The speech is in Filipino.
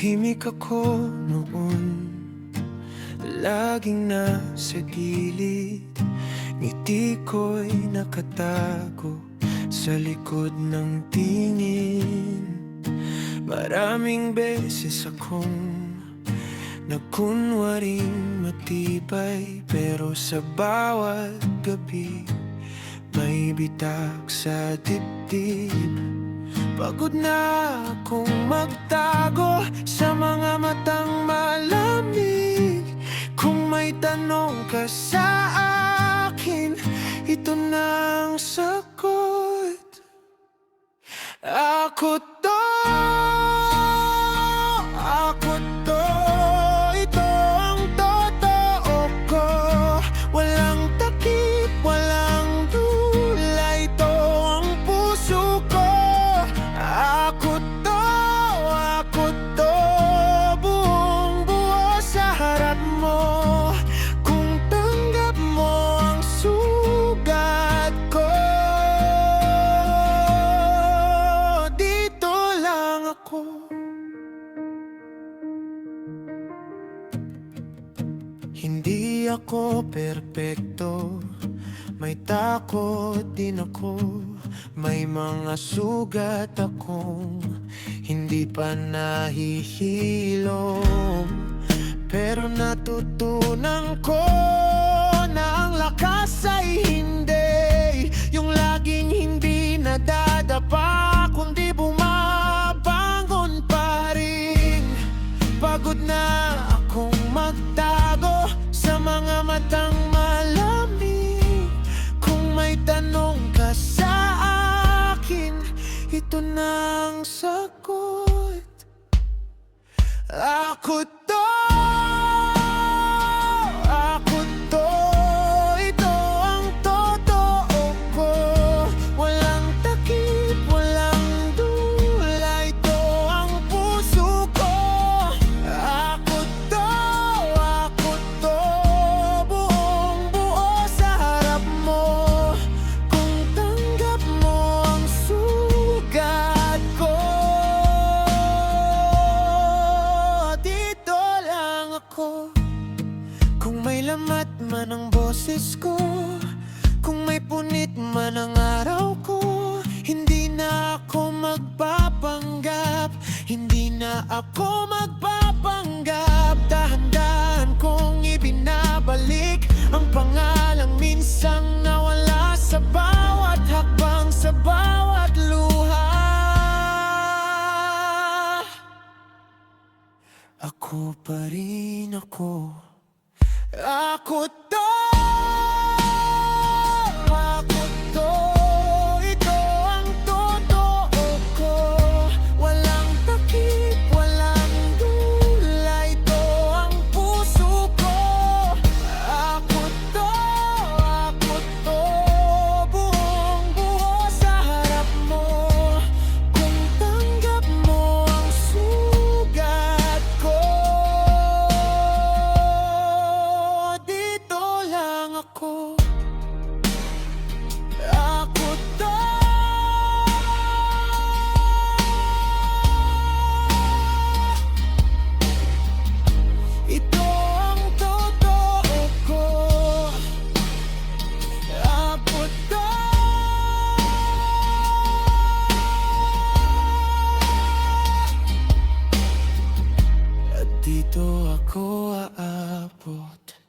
Tahimik ako noon, laging nasa gilid. Ngiti ko'y nakatago sa likod ng tingin. Maraming beses akong nagkunwaring matibay, pero sa bawat gabi may bitak sa dibdib. Pagod na akong magtago sa mga matang malamig. Kung may tanong ka sa akin, ito na ang sagot. Ako to, ako to, ito ang totoo ko. Walang takip, walang dula, ito ang puso ko. Ako to, buong buo sa harap mo. Kung tanggap mo ang sugat ko, dito lang ako. Hindi ako perpekto, may takot din ako. May mga sugat akong hindi pa nahihilom, pero natutunan ko na ang lakas ay hindi yung laging hindi nadadapa, kundi bumabangon pa rin. Pagod na akong magtago sa mga matang malamig. Kung may tanong ka sa akin, ito na ang sagot. Ako to, ito ang totoo ko. Walang takip, walang dula, ito ang puso ko. Ako to, buong buo sa harap mo. Kung tanggap mo ang sugat ko, dito lang ako. Kung may lamat man ang boses ko, kung may punit man ang araw ko, hindi na ako magpapanggap, hindi na ako magpapanggap. Dahan-dahan kong ibinabalik ang pangalang minsang nawala sa bawat hakbang, sa bawat luha. Ako pa rin ako. Ako to, ito ang totoo ko. Walang takip, walang dula, ito ang puso ko. Ako to, buong buo sa harap mo. Kung tanggap mo ang sugat ko, dito lang ako. Ako to, ito ang totoo ko. Ako to, at dito ako aabot.